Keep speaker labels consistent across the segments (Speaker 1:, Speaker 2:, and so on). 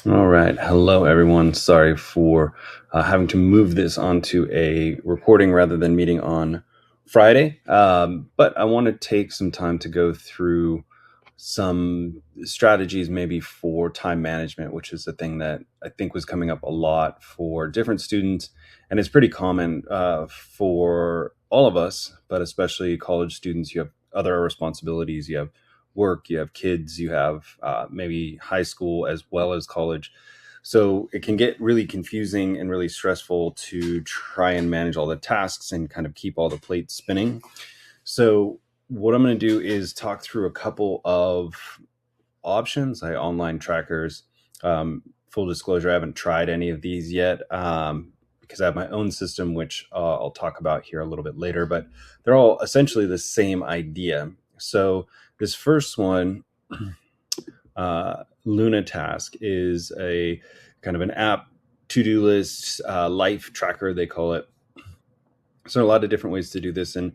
Speaker 1: All right. Hello, everyone. Sorry for having to move this onto a recording rather than meeting on Friday. But I want to take some time to go through some strategies maybe for time management, which is a thing that I think was coming up a lot for different students. And it's pretty common for all of us, but especially college students. You have other responsibilities. You have work, you have kids, you have maybe high school as well as college. So it can get really confusing and really stressful to try and manage all the tasks and kind of keep all the plates spinning. So what I'm going to do is talk through a couple of options, like online trackers. Full disclosure, I haven't tried any of these yet because I have my own system, which I'll talk about here a little bit later, but they're all essentially the same idea. So this first one, Lunatask, is a kind of an app to-do list, life tracker, they call it. So there are a lot of different ways to do this. And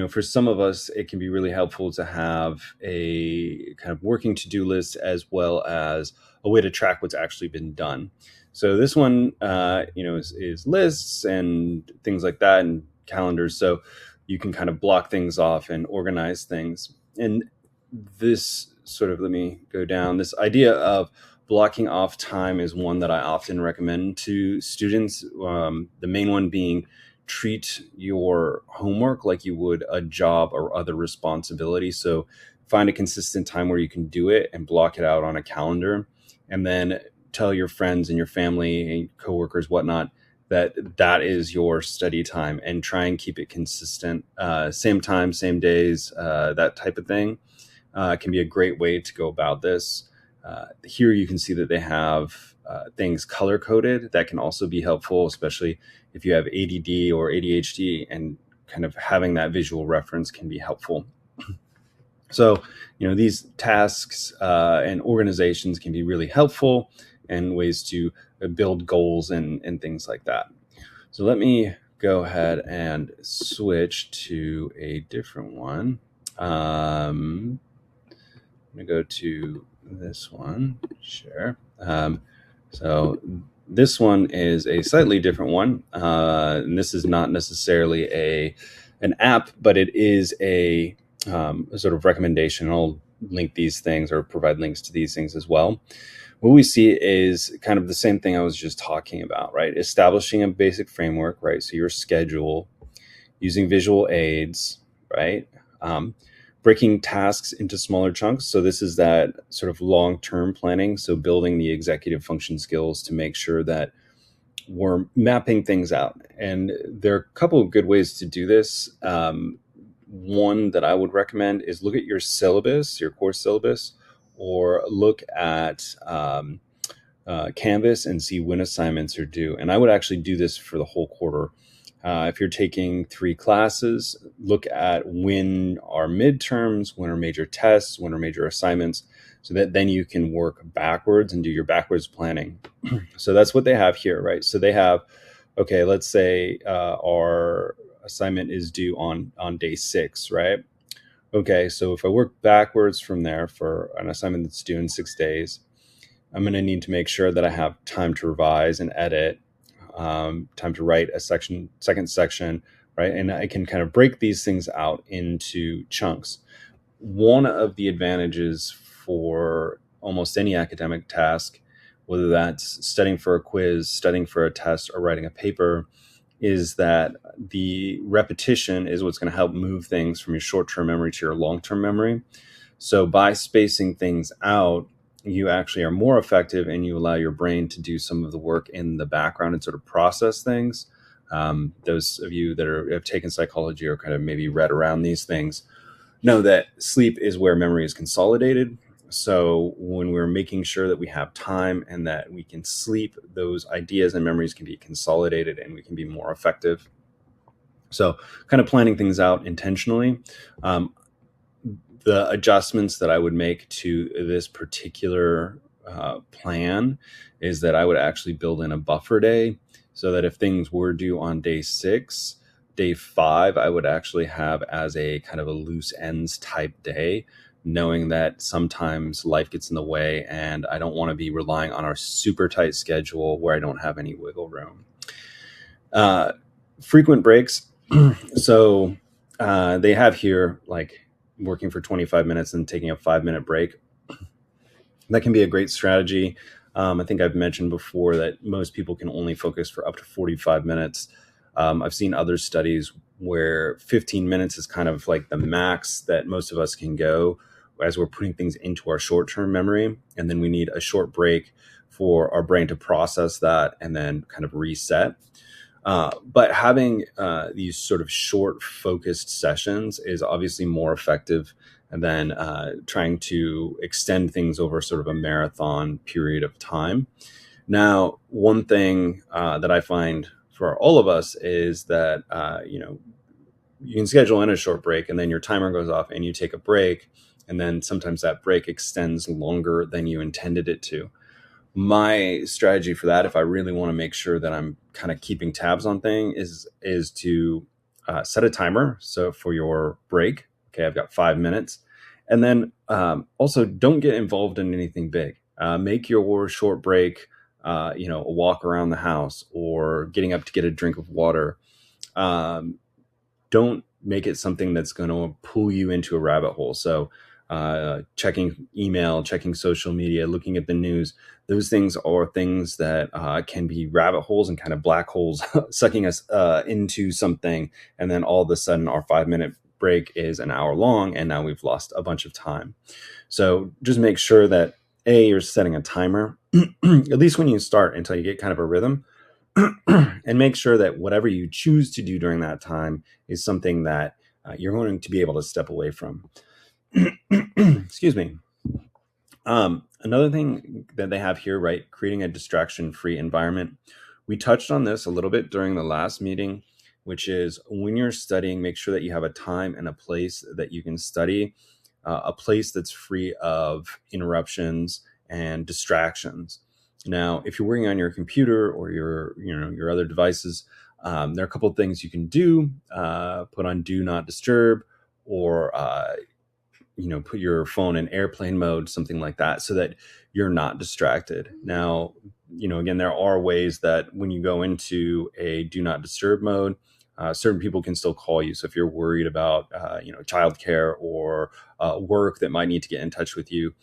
Speaker 1: for some of us, it can be really helpful to have a kind of working to-do list as well as a way to track what's actually been done. So this one, is lists and things like that and calendars. So you can kind of block things off and organize things. And this let me go down, this idea of blocking off time is one that I often recommend to students. The main one being treat your homework like you would a job or other responsibility. So find a consistent time where you can do it and block it out on a calendar, and then tell your friends and your family and coworkers, whatnot, that is your study time, and try and keep it consistent. Same time, same days, that type of thing can be a great way to go about this. Here you can see that they have things color coded that can also be helpful, especially if you have ADD or ADHD, and kind of having that visual reference can be helpful. So, these tasks and organizations can be really helpful, and ways to build goals and things like that. So let me go ahead and switch to a different one. I'm going to go to this one, share. So this one is a slightly different one. And this is not necessarily an app, but it is a sort of recommendation. I'll link these things or provide links to these things as well. What we see is kind of the same thing I was just talking about, right? Establishing a basic framework, right? So your schedule, using visual aids, right? Breaking tasks into smaller chunks. So this is that sort of long-term planning. So building the executive function skills to make sure that we're mapping things out. And there are a couple of good ways to do this. One that I would recommend is look at your syllabus, your course syllabus, or look at Canvas and see when assignments are due. And I would actually do this for the whole quarter. If you're taking 3 classes, look at when are midterms, when are major tests, when are major assignments, so that then you can work backwards and do your backwards planning. So that's what they have here, right? So they have, okay, let's say our assignment is due on day 6, right? Okay, so if I work backwards from there for an assignment that's due in 6 days, I'm going to need to make sure that I have time to revise and edit, time to write a second section, right? And I can kind of break these things out into chunks. One of the advantages for almost any academic task, whether that's studying for a quiz, studying for a test, or writing a paper, is that the repetition is what's going to help move things from your short-term memory to your long-term memory. So by spacing things out, you actually are more effective, and you allow your brain to do some of the work in the background and sort of process things. Those of you that have taken psychology or kind of maybe read around these things know that sleep is where memory is consolidated. So when we're making sure that we have time and that we can sleep, those ideas and memories can be consolidated and we can be more effective. So kind of planning things out intentionally. The adjustments that I would make to this particular plan is that I would actually build in a buffer day, so that if things were due on day 6, day 5, I would actually have as a kind of a loose ends type day, knowing that sometimes life gets in the way and I don't want to be relying on a super tight schedule where I don't have any wiggle room. Frequent breaks. So they have here like working for 25 minutes and taking a 5-minute break. That can be a great strategy. I think I've mentioned before that most people can only focus for up to 45 minutes. I've seen other studies where 15 minutes is kind of like the max that most of us can go as we're putting things into our short-term memory. And then we need a short break for our brain to process that and then kind of reset. But having these sort of short focused sessions is obviously more effective than trying to extend things over sort of a marathon period of time. Now, one thing that I find for all of us is that, you can schedule in a short break and then your timer goes off and you take a break. And then sometimes that break extends longer than you intended it to. My strategy for that, if I really want to make sure that I'm kind of keeping tabs on things, is to set a timer. So for your break, okay, I've got 5 minutes. And then also don't get involved in anything big. Make your short break, a walk around the house or getting up to get a drink of water. Don't make it something that's going to pull you into a rabbit hole. So checking email, checking social media, looking at the news, those things are things that can be rabbit holes and kind of black holes sucking us into something. And then all of a sudden our 5-minute break is an hour long and now we've lost a bunch of time. So just make sure that you're setting a timer, at least when you start until you get kind of a rhythm. And make sure that whatever you choose to do during that time is something that you're going to be able to step away from. Excuse me. Another thing that they have here, right, creating a distraction-free environment. We touched on this a little bit during the last meeting, which is when you're studying, make sure that you have a time and a place that you can study, a place that's free of interruptions and distractions. Now, if you're working on your computer or your other devices, there are a couple of things you can do. Put on Do Not Disturb, or put your phone in airplane mode, something like that, so that you're not distracted. Now, again, there are ways that when you go into a Do Not Disturb mode, certain people can still call you. So if you're worried about, childcare or work that might need to get in touch with you,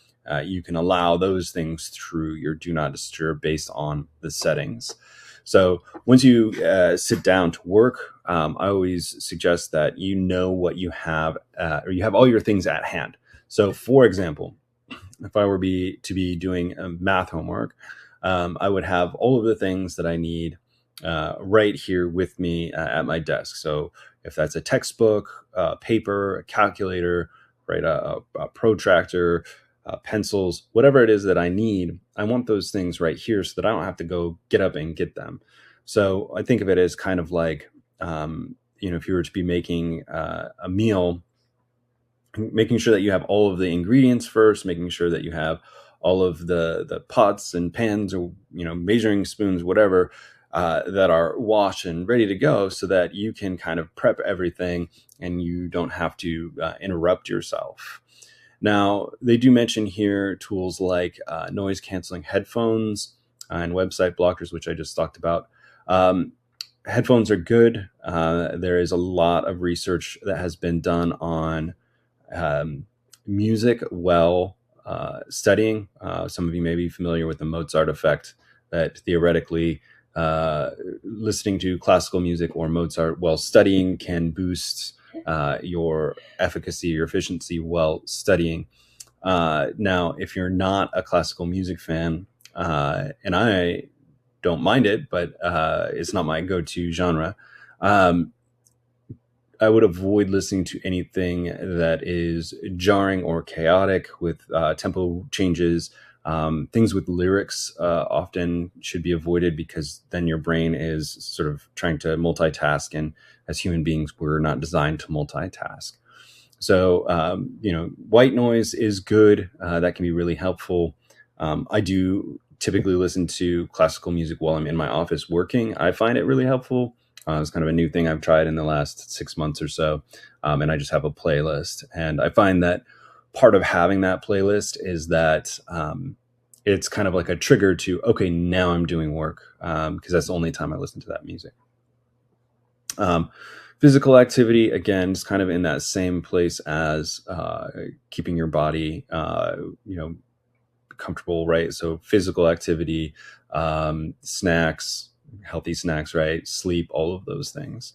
Speaker 1: you can allow those things through your Do Not Disturb based on the settings. So once you sit down to work, I always suggest that you know what you have, or you have all your things at hand. So for example, if I were to be doing math homework, I would have all of the things that I need right here with me at my desk. So if that's a textbook, paper, a calculator, right, a protractor, pencils, whatever it is that I need, I want those things right here so that I don't have to go get up and get them. So I think of it as kind of like, if you were to be making a meal, making sure that you have all of the ingredients first, making sure that you have all of the pots and pans or, measuring spoons, whatever, that are washed and ready to go so that you can kind of prep everything and you don't have to interrupt yourself. Now, they do mention here tools like noise canceling headphones and website blockers, which I just talked about. Headphones are good. There is a lot of research that has been done on music while studying. Some of you may be familiar with the Mozart effect, that theoretically listening to classical music or Mozart while studying can boost your efficacy, your efficiency while studying. Now, if you're not a classical music fan, and I don't mind it, but it's not my go-to genre, I would avoid listening to anything that is jarring or chaotic with tempo changes. Things with lyrics often should be avoided because then your brain is sort of trying to multitask, and as human beings, we're not designed to multitask. So, white noise is good. That can be really helpful. I do typically listen to classical music while I'm in my office working. I find it really helpful. It's kind of a new thing I've tried in the last 6 months or so. And I just have a playlist. And I find that part of having that playlist is that it's kind of like a trigger to, okay, now I'm doing work, because that's the only time I listen to that music. Physical activity, again, is kind of in that same place as keeping your body, comfortable, right? So physical activity, snacks, healthy snacks, right? Sleep, all of those things.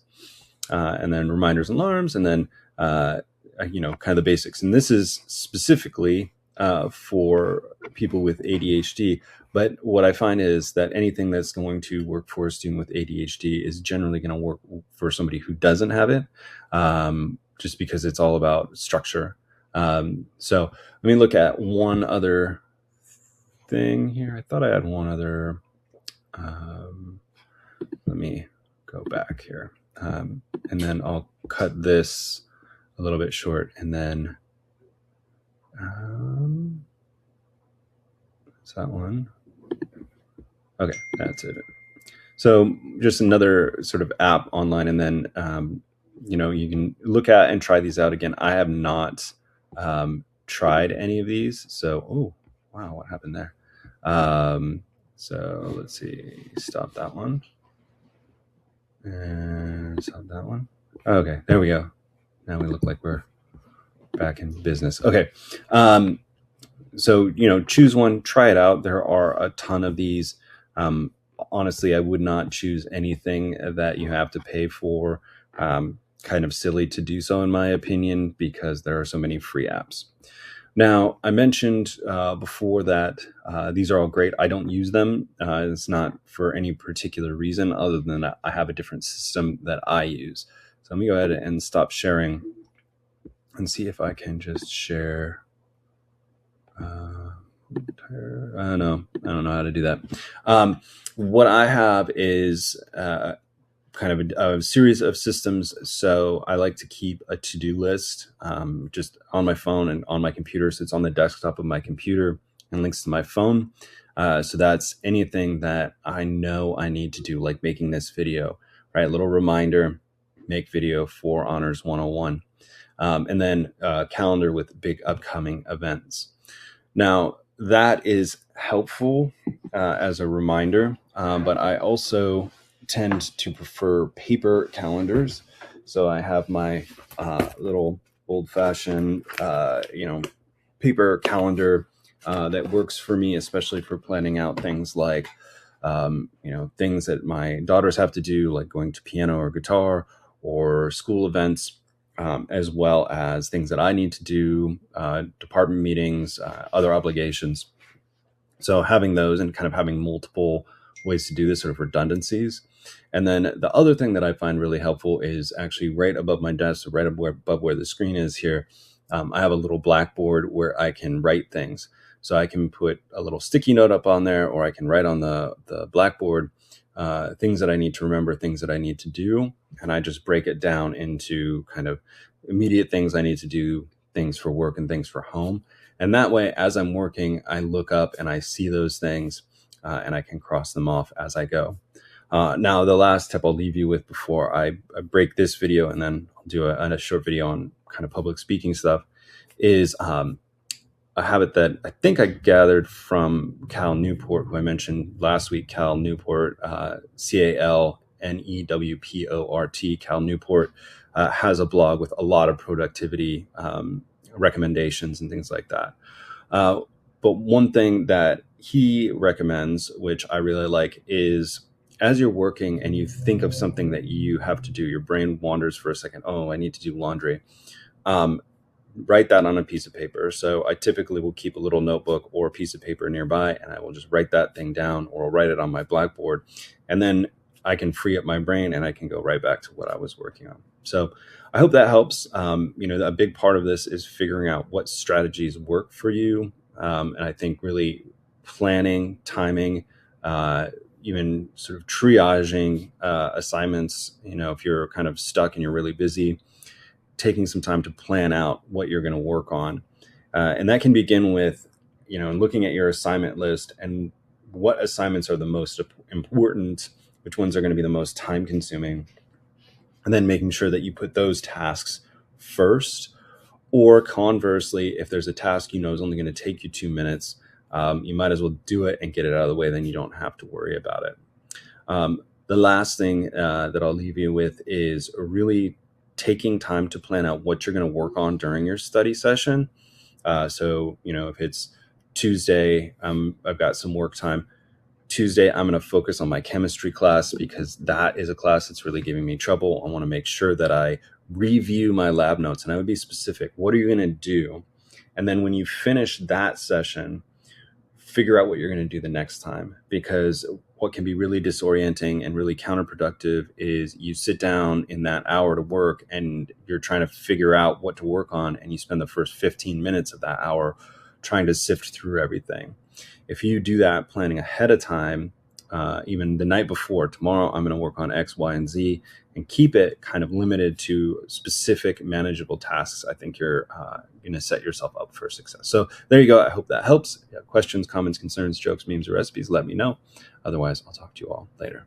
Speaker 1: And then reminders and alarms, and then, kind of the basics. And this is specifically for people with ADHD. But what I find is that anything that's going to work for a student with ADHD is generally going to work for somebody who doesn't have it, just because it's all about structure. So let me look at one other thing here. I thought I had one other. Let me go back here. And then I'll cut this a little bit short, and then is that one? Okay, that's it. So just another sort of app online, and then you can look at and try these out. Again, I have not tried any of these, so wow, what happened there? So let's see, stop that one. And stop that one. Okay, there we go. Now we look like we're back in business. Okay. So, choose one, try it out. There are a ton of these. Honestly, I would not choose anything that you have to pay for. Kind of silly to do so, in my opinion, because there are so many free apps. Now, I mentioned before that these are all great. I don't use them. It's not for any particular reason other than that I have a different system that I use. So let me go ahead and stop sharing and see if I can just share. I don't know how to do that. What I have is kind of a series of systems. So I like to keep a to-do list just on my phone and on my computer. So it's on the desktop of my computer and links to my phone. So that's anything that I know I need to do, like making this video, right? A little reminder, make video for Honors 101. And then calendar with big upcoming events. Now, that is helpful as a reminder, but I also tend to prefer paper calendars. So I have my little old-fashioned, paper calendar that works for me, especially for planning out things like, things that my daughters have to do, like going to piano or guitar or school events, as well as things that I need to do, department meetings, other obligations. So having those and kind of having multiple ways to do this, sort of redundancies. And then the other thing that I find really helpful is actually right above my desk, so right above where the screen is here, I have a little blackboard where I can write things. So I can put a little sticky note up on there, or I can write on the blackboard things that I need to remember, things that I need to do. And I just break it down into kind of immediate things I need to do, things for work and things for home. And that way, as I'm working, I look up and I see those things and I can cross them off as I go. Now, the last tip I'll leave you with before I break this video and then I'll do a short video on kind of public speaking stuff is a habit that I think I gathered from Cal Newport, who I mentioned last week. Cal Newport, CalNewport, Cal Newport has a blog with a lot of productivity recommendations and things like that. But one thing that he recommends, which I really like, is as you're working and you think of something that you have to do, your brain wanders for a second. Oh, I need to do laundry. Write that on a piece of paper. So I typically will keep a little notebook or a piece of paper nearby, and I will just write that thing down, or I'll write it on my blackboard. And then I can free up my brain and I can go right back to what I was working on. So I hope that helps. A big part of this is figuring out what strategies work for you. And I think really planning, timing, even sort of triaging assignments, if you're kind of stuck and you're really busy, taking some time to plan out what you're going to work on. And that can begin with, looking at your assignment list and what assignments are the most important, which ones are going to be the most time consuming, and then making sure that you put those tasks first. Or conversely, if there's a task you know is only going to take you 2 minutes, you might as well do it and get it out of the way. Then you don't have to worry about it. The last thing that I'll leave you with is really taking time to plan out what you're going to work on during your study session. So, if it's Tuesday, I've got some work time. Tuesday, I'm going to focus on my chemistry class because that is a class that's really giving me trouble. I want to make sure that I review my lab notes, and I would be specific. What are you going to do? And then when you finish that session, figure out what you're going to do the next time, because what can be really disorienting and really counterproductive is you sit down in that hour to work and you're trying to figure out what to work on, and you spend the first 15 minutes of that hour trying to sift through everything. If you do that planning ahead of time, even the night before, tomorrow I'm going to work on X, Y, and Z, and keep it kind of limited to specific manageable tasks, I think you're going to set yourself up for success. So there you go. I hope that helps. If you have questions, comments, concerns, jokes, memes, or recipes, let me know. Otherwise, I'll talk to you all later.